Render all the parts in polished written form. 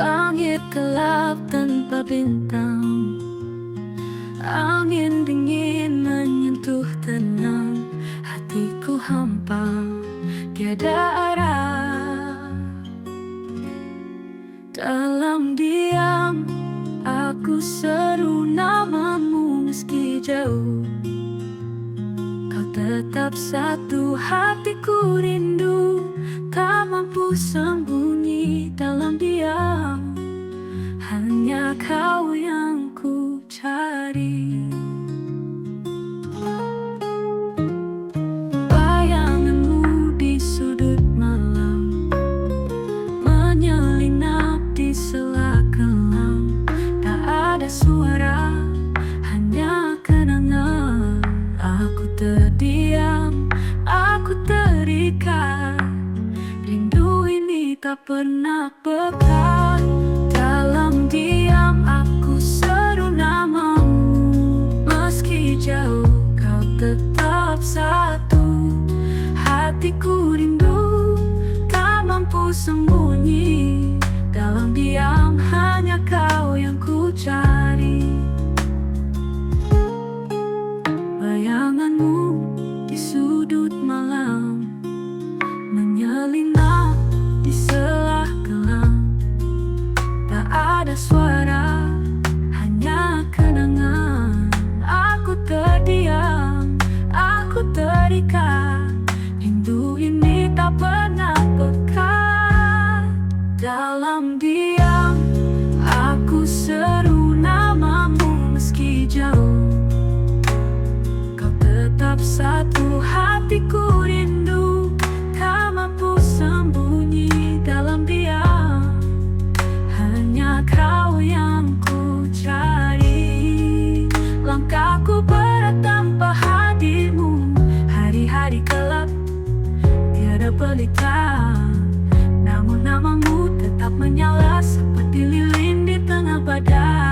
Langit gelap tanpa bintang, angin dingin menyentuh tenang. Hatiku hampa, tiada arah. Dalam diam, aku seru namamu meski jauh. Kau tetap satu, hatiku rindu. Tak mampu sembunyi dalam diam, hanya kau yang ku cari. Bayanganmu di sudut malam, menyelinap di sela kelam. Tak ada suara, hanya kenangan. Aku terdiam, aku terikat. Rindu ini tak pernah pekat. Dalam diam aku seru namamu, meski jauh kau tetap satu. Hatiku rindu, tak mampu sembunyi. Dalam diam hanya kau yang ku cari. Bayanganmu di sudut malam, menyelinap di sela kelam. Tak ada suara, hanya kenangan. Aku terdiam, aku terikat. Rindu ini tak pernah pekat. Dalam diam, aku seru namamu meski jauh. Kau tetap satu, hatiku rindu. Tak mampu sembunyi dalam diam, hanya kau yang ku cari. Langkahku berat tanpa hadirmu, hari-hari gelap tiada pelita. Namun namamu tetap menyala seperti lilin di tengah badai.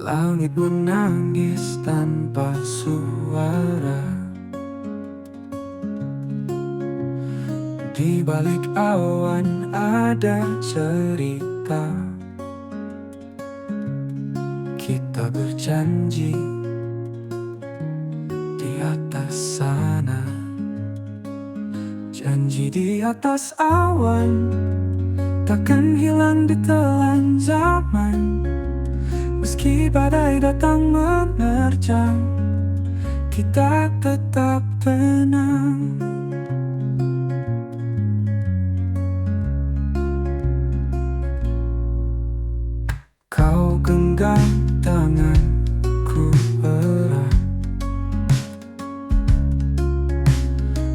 Langit menangis tanpa suara. Di balik awan ada cerita. Kita berjanji di atas sana, janji di atas awan, takkan hilang di telan zaman. Meski badai datang menerjang, kita tetap tenang. Kau genggam tanganku erat,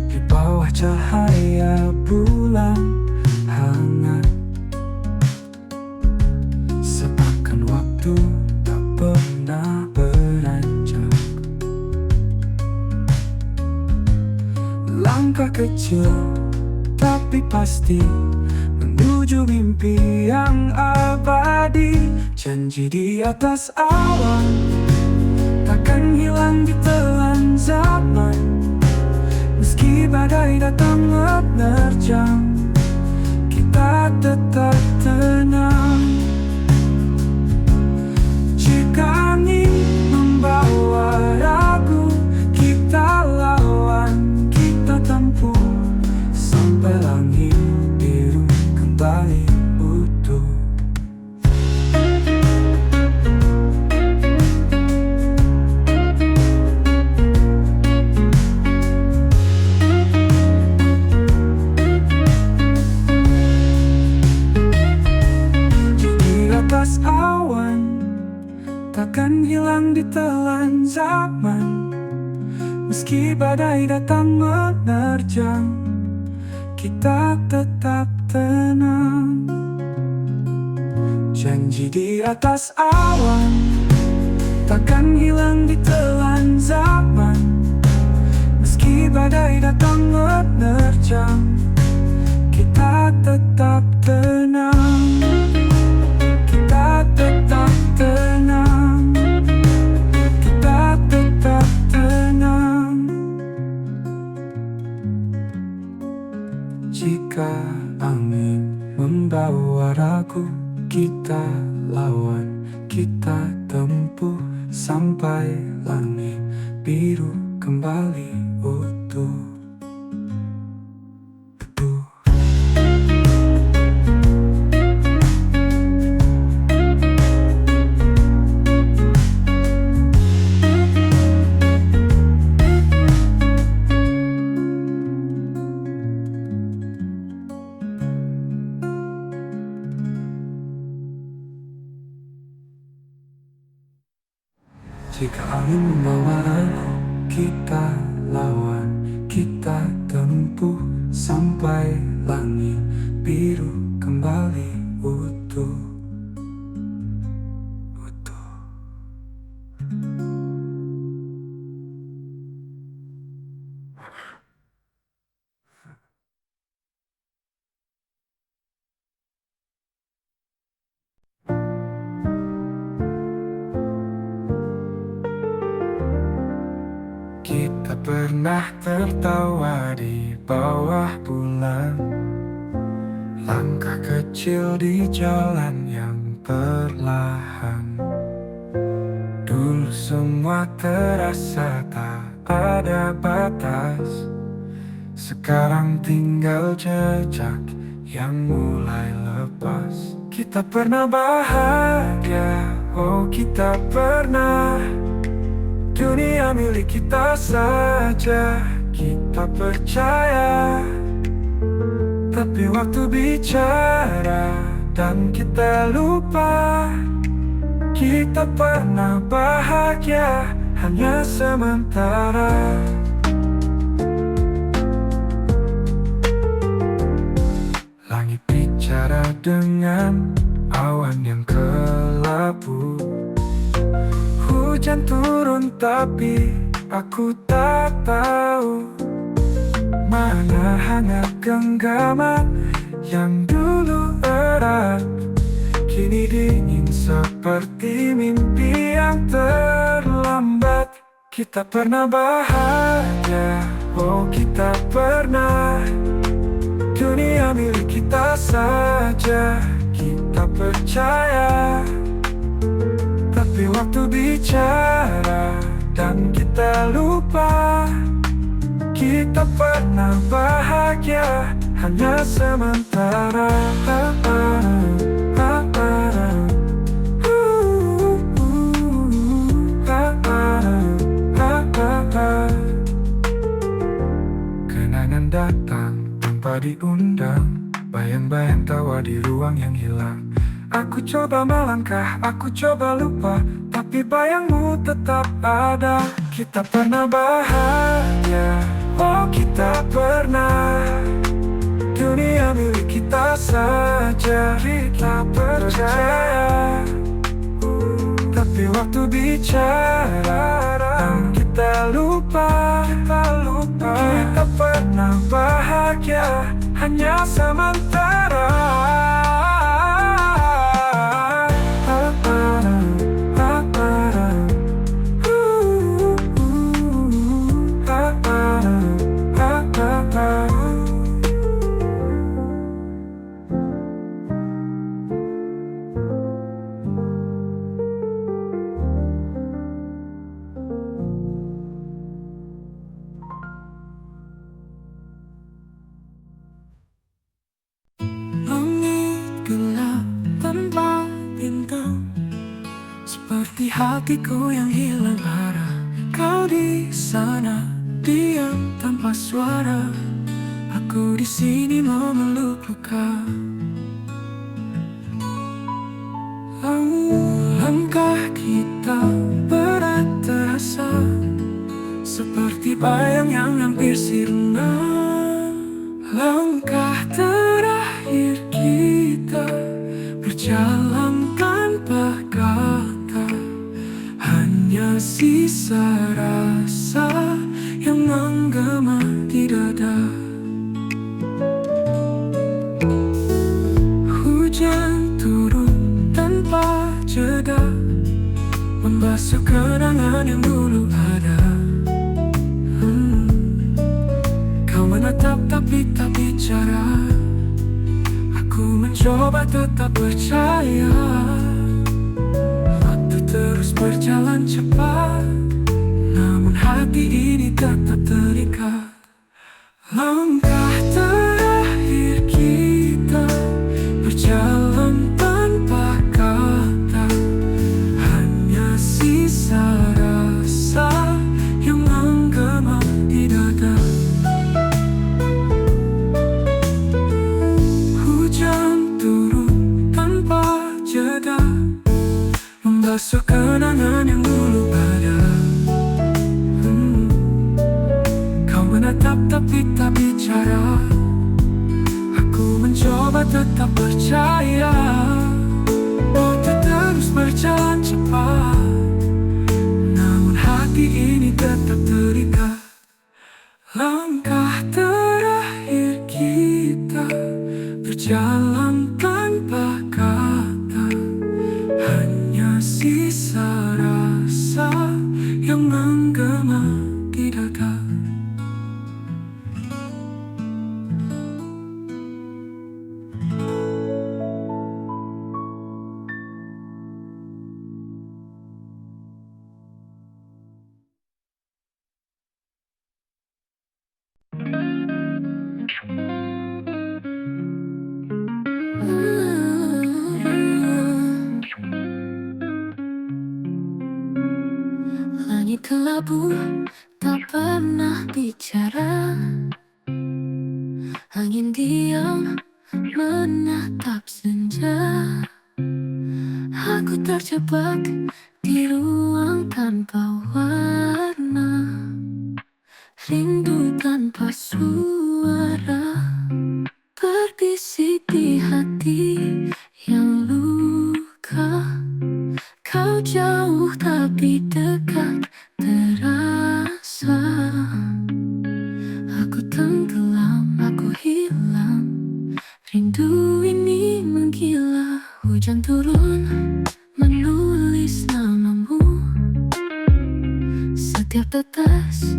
di bawah cahaya bulan hangat. Seakan waktu tak pernah beranjak. Langkah kecil tapi pasti menuju mimpi yang abadi. Janji di atas awan, takkan hilang di telan zaman. Meski badai datang menerjang, kita tetap tenang. Jika angin membawa ragu, kita lawan, kita tempuh sampai langit biru kembali utuh. Di atas awan, takkan hilang di telan zaman. Meski badai datang menerjang, kita tetap tenang. Janji di atas awan takkan hilang di telan zaman. Meski badai datang menerjang, kita tetap tenang. Kita tetap tenang. Kita tetap tenang. Jika angin membawa ragu, kita lawan, kita tempuh sampai langit biru kembali utuh. Jika angin membawa ragu, kita lawan, kita tempuh sampai langit biru kembali utuh. Kita pernah tertawa di bawah bulan, langkah kecil di jalan yang perlahan. Dulu semua terasa tak ada batas, sekarang tinggal jejak yang mulai lepas. Kita pernah bahagia, oh kita pernah. Dunia milik kita saja, kita percaya. Tapi waktu bicara dan kita lupa, kita pernah bahagia hanya sementara. Langit bicara dengan awan yang kelabu. Hujan turun tapi aku tak tahu mana hangat genggaman yang dulu erat, kini dingin seperti mimpi yang terlambat. Kita pernah bahagia, oh kita pernah. Dunia milik kita saja, kita percaya. Tapi waktu bicara dan kita lupa, kita pernah bahagia hanya sementara. Kenangan datang tanpa diundang, bayang-bayang tawa di ruang yang hilang. Aku coba melangkah, aku coba lupa, tapi bayangmu tetap ada. Kita pernah bahagia, oh kita pernah. Dunia milik kita saja, kita percaya. Tapi waktu bicara dan kita lupa, kita pernah bahagia hanya sementara. Seperti hatiku yang hilang arah, kau di sana diam tanpa suara. Aku di sini memeluk luka. Langkah kita berat terasa, seperti bayang yang hampir sirna. Langkah terakhir kita berjalan tanpa kata, hanya sisa rasa yang menggema di dada. Hujan turun tanpa jeda, membasuh kenangan yang dulu ada. Kau menatap tapi tak bicara. Aku mencoba tetap percaya. Waktu terus berjalan cepat, namun hati ini tetap terikat. Langkah terakhir kita berjalan tanpa kata, hanya sisa rasa yang menggema di dada. Hujan turun tanpa jeda, membasuh kenangan yang dulu ada. Kau menatap tapi tak bicara. Aku mencoba tetap percaya. Waktu terus berjalan cepat, namun hati ini tetap terikat. Langkah terakhir kita berjalan tanpa kata, hanya sisa rasa yang menggema di dada. Langit kelabu tak pernah bicara. Angin diam menatap senja. Aku terjebak di ruang tanpa warna, rindu tanpa suara, berbisik di hati yang luka. Kau jauh tapi dekat terasa. Aku tenggelam, aku hilang, rindu ini menggila. Hujan turun menulis namamu, setiap tetes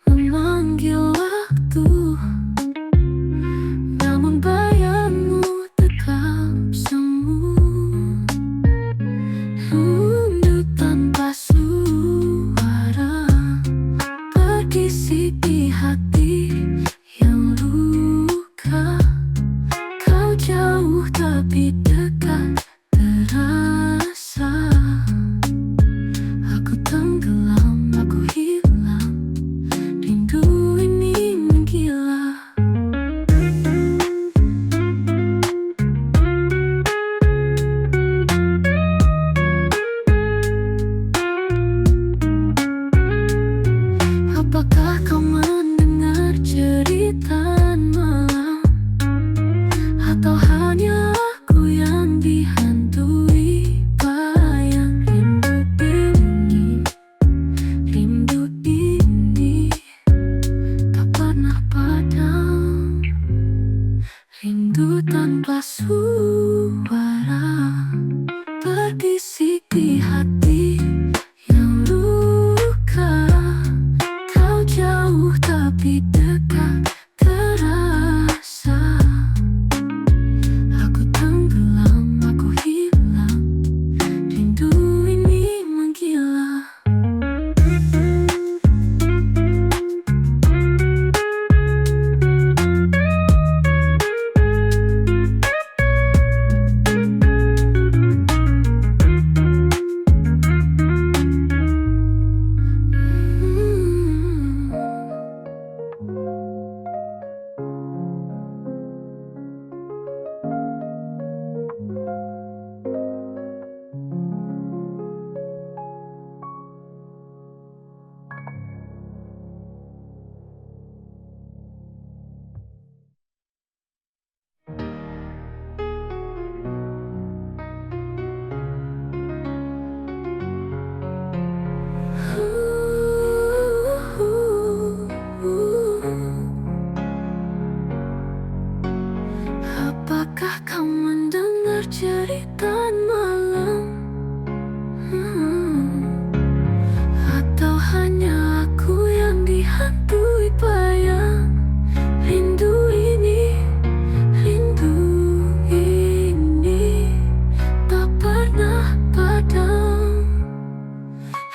memanggil waktu. Namun bayangmu tetap semu, rindu tanpa suara, berbisik di hati yang luka. Kau jauh tapi dekat terasa. Aku tenggelam, aku hilang, rindu ini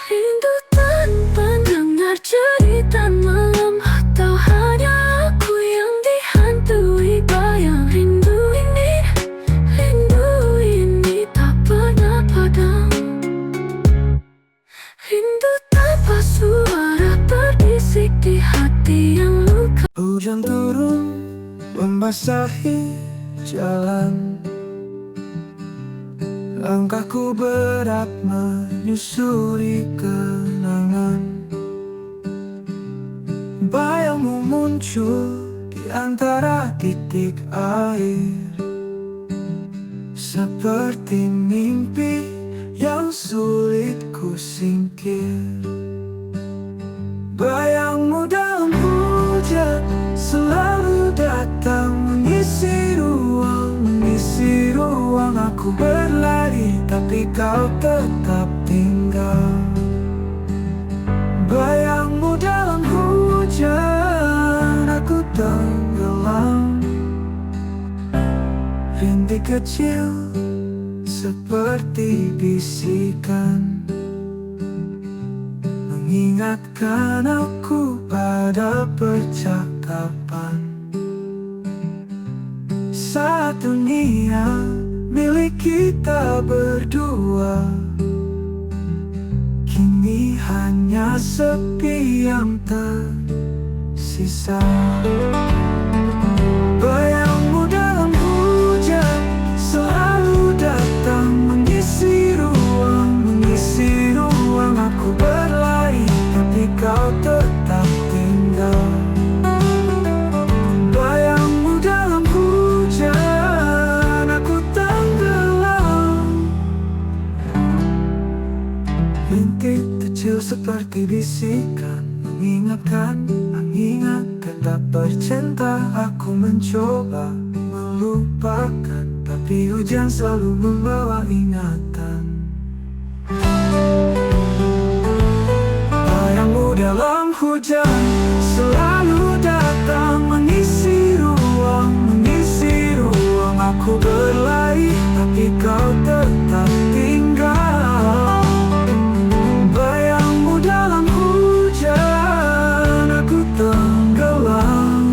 Rindu tanpa dengar cerita malam, atau hanya aku yang dihantui bayang. Rindu ini tak pernah padam. Rindu tanpa suara berbisik di hati yang luka. Hujan turun membasahi jalan, langkahku berat menyusuri kenangan. Bayangmu muncul di antara titik air, seperti mimpi yang sulit ku singkir. Bayangmu dalam hujan selalu datang, mengisi ruang aku berlari, tapi kau tetap tinggal. Bayangmu dalam hujan, aku tenggelam. Rintik kecil seperti bisikan, mengingatkan aku pada percakapan. Saat dunia milik kita berdua, kini hanya sepi yang tersisa. Bayangmu dalam hujan selalu datang, mengisi ruang aku berlari, tapi kau tetap tinggal. Bayangmu dalam hujan, aku tenggelam. Rintik kecil seperti bisikan, mengingatkan tak bercinta. Aku mencoba melupakan, tapi hujan selalu membawa ingatan. Bayangmu dalam hujan selalu datang, mengisi ruang aku berlari, tapi kau tetap tinggal. Bayangmu dalam hujan, aku tenggelam.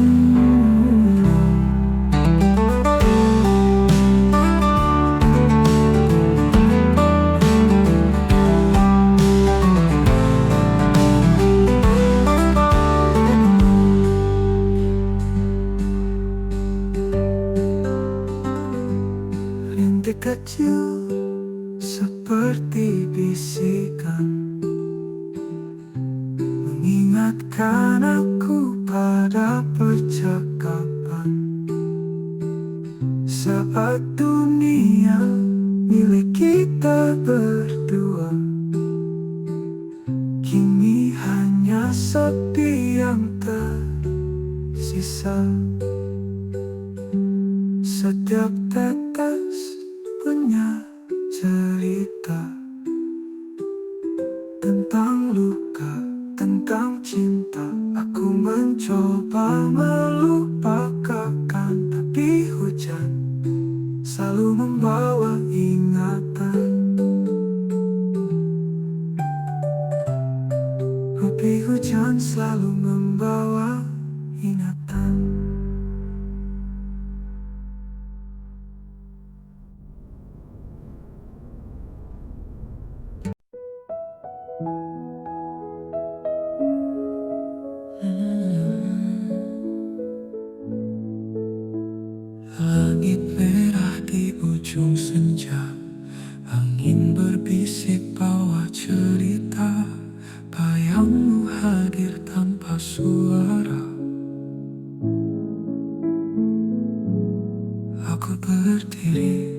Rintik kecil seperti bisikan, mengingatkan aku pada percakapan. Saat dunia milik kita berdua, kini hanya sepi yang tersisa. Setiap tetes punya cerita, tentang luka, tentang cinta. Aku mencoba melupakan, tapi hujan selalu membawa ingatan. Tapi hujan selalu membawa ingatan. Langit merah di ujung senja, angin berbisik bawa cerita. Bayangmu hadir tanpa suara, aku berdiri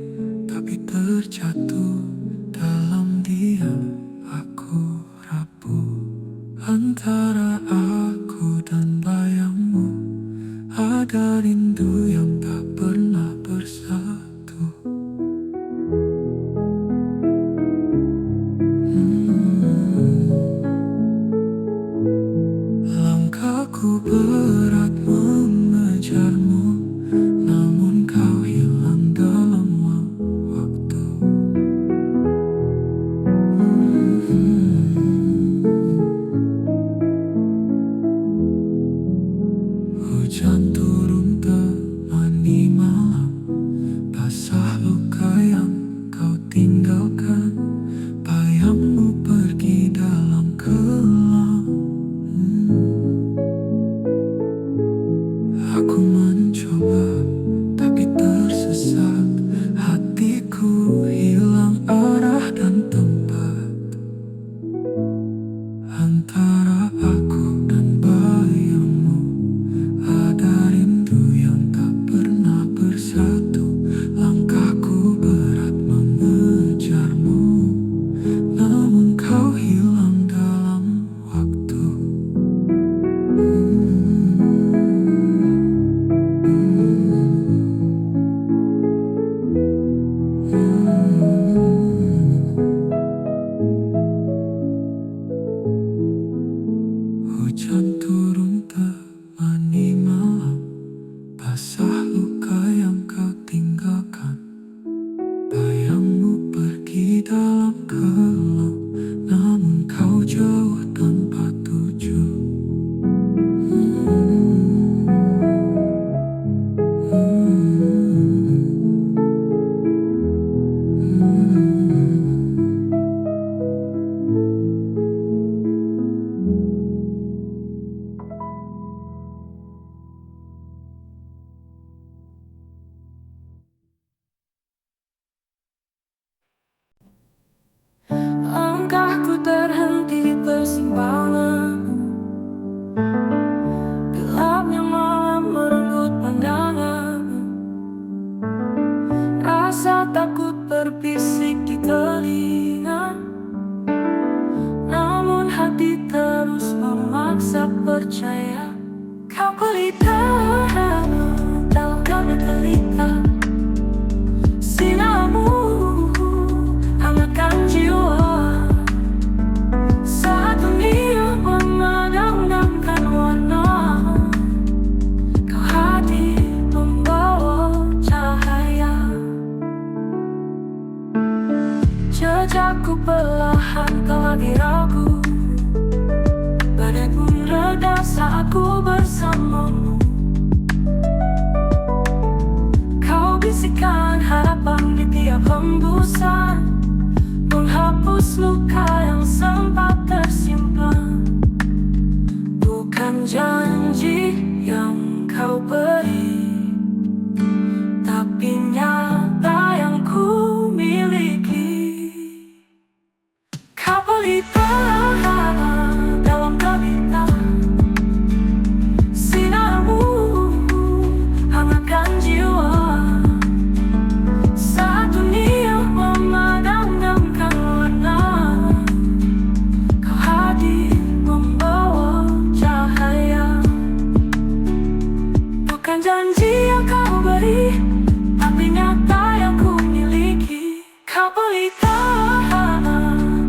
tapi terjatuh dalam diam. Aku rapuh antara aku dan bayangmu, ada rindu yang tak pernah bersatu. Langkahku berat mengejarmu, namun kau hilang dalam waktu. antara aku dan bayangmu. Ada rindu yang tak pernah bersatu. Langkahku berat mengejarmu, namun kau hilang dalam waktu. Hujan turun temani malam, basah luka yang kau tinggalkan. Bayangmu pergi dalam gelap, namun kau jauh tanpa tujuan. Langkahku terhenti di persimpangan, gelapnya malam merenggut pandangan. Rasa takut berbisik di telinga, namun hati terus memaksa percaya. Kau pelita dalam kabut pelita, sinarmu hangatkan jiwa. Saat dunia memadamkan warna, kau hadir membawa cahaya. Jejakku perlahan kau lagi ragu, badai pun reda saat ku bersamamu. Kau bisikkan harapan di tiap hembusan, menghapus luka yang sempat tersimpan. Bukan janji yang kau beri, tapi nyata yang ku miliki. Kau pelita dalam kabita, sinarmu hangatkan jiwa. Saat dunia memadamkan warna, kau hadir membawa cahaya. Bukan janji yang kau beri, tapi nyata yang ku miliki. Kau pelita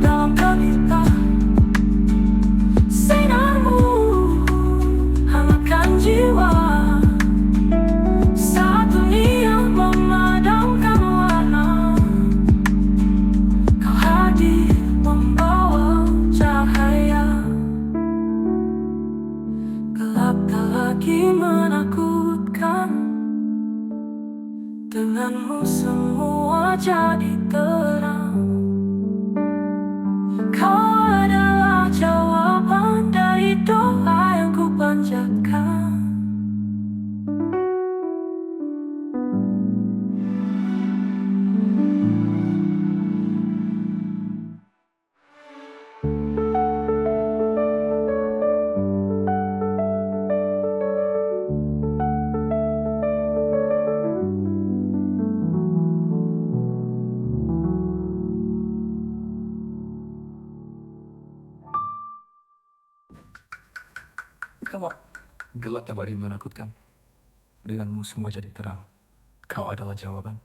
dalam kabita, sinarmu hangatkan jiwa. Saat dunia memadamkan warna, kau hadir membawa cahaya. Gelap tak lagi menakutkan, denganmu semua jadi terang. Kau adalah jawaban dari doa yang ku panjatkan. Gelap tak bagi menakutkan, denganmu semua jadi terang. Kau adalah jawaban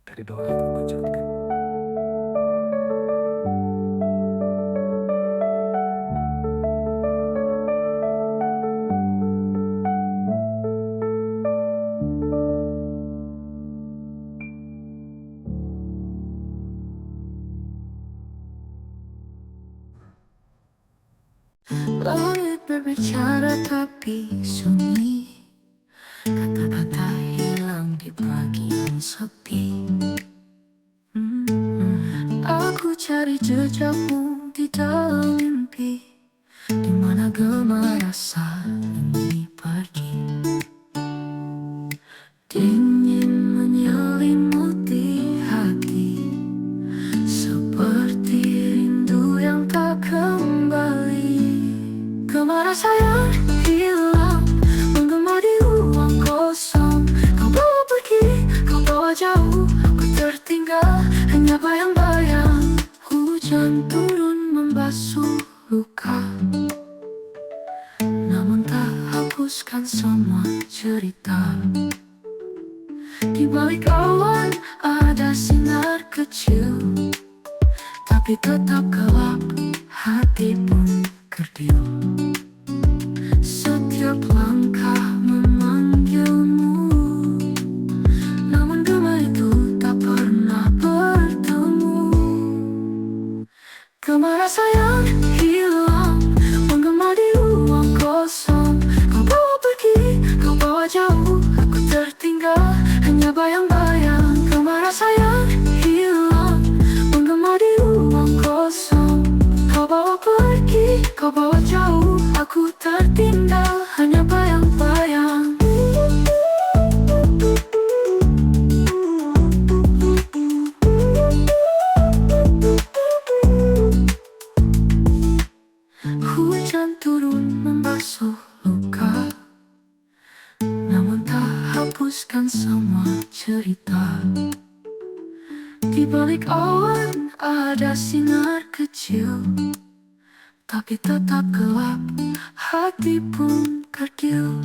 dari doa yang kupanjatkan. Langit berbicara tapi sunyi, kata-kata hilang di pagi yang sepi. Aku cari jejakmu di dalam mimpi, di mana gema rasa ini pergi. Dingin menyelimuti hati, seperti rindu yang tak kembali. sayang hilang menggema di ruang kosong. Kau bawa pergi, kau bawa jauh, aku tertinggal hanya bayang-bayang. Hujan turun membasuh luka, namun tak hapuskan semua cerita. Di balik awan ada sinar kecil, tapi tetap gelap, hati pun kerdil. Setiap langkah memanggilmu, namun gema itu tak pernah bertemu. Gema rasa yang hilang menggema di ruang kosong. Kau bawa pergi, kau bawa jauh, aku tertinggal hanya bayang-bayang. Gema rasa yang hilang menggema di ruang kosong. Kau bawa pergi, kau bawa jauh, aku tertinggal hanya bayang-bayang. Hujan turun membasuh luka, namun tak hapuskan semua cerita. Di balik awan ada sinar kecil, tapi tetap gelap, hati pun kerdil.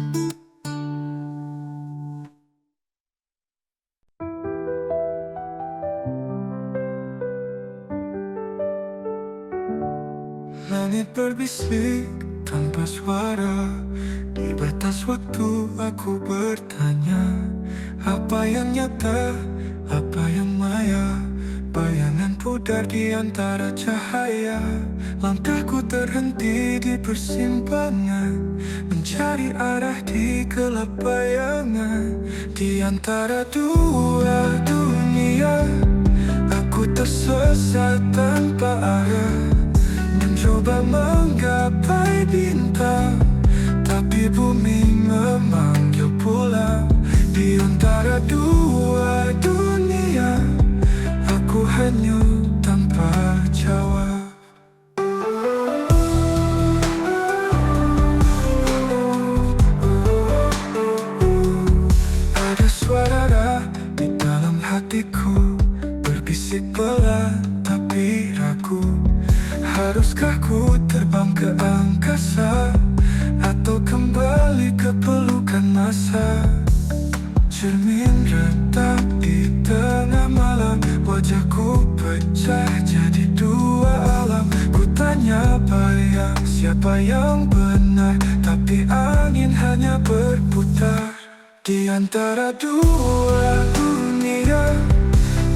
Langit berbisik tanpa suara, di batas waktu aku bertanya, apa yang nyata, apa yang maya. Bayangan pudar di antara cahaya. Langkahku terhenti di persimpangan, mencari arah di gelap bayangan. Di antara dua dunia, aku tersesat tanpa arah, mencoba menggapai bintang, tapi bumi memanggil pulang. Di antara dua dunia, aku hanyut tanpa jawab. Ada suara di dalam hatiku, berbisik pelan tapi ragu. Haruskah ku terbang ke angkasa, atau kembali ke pelukan masa? Cermin retak di tengah malam, wajahku pecah jadi dua alam. Ku tanya bayang, siapa yang benar? Tapi angin hanya berputar. Di antara dua dunia,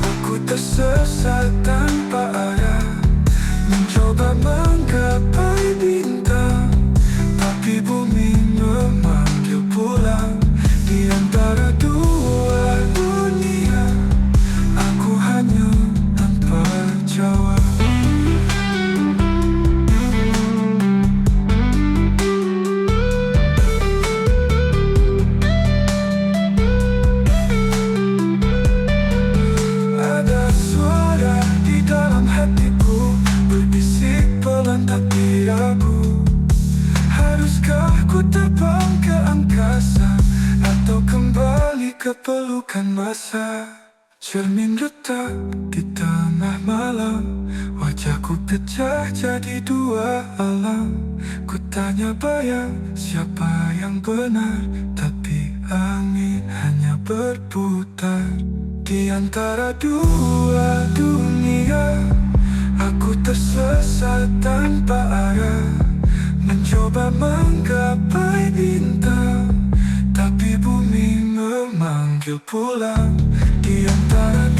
aku tersesat tanpa arah, mencoba menggapai bintang, tapi bumi memanggil pulang. Di antara dua dunia, aku hanyut tanpa jawab. Ada suara di dalam hatiku, berbisik pelan tapi ragu. Haruskah ku terbang ke angkasa, atau kembali ke pelukan masa? Cermin retak di tengah malam, wajahku pecah jadi dua alam. Ku tanya bayang, siapa yang benar? Tapi angin hanya berputar. Di antara dua dunia, aku tersesat tanpa arah, mencoba menggapai bintang, tapi bumi memanggil pulang. Di antara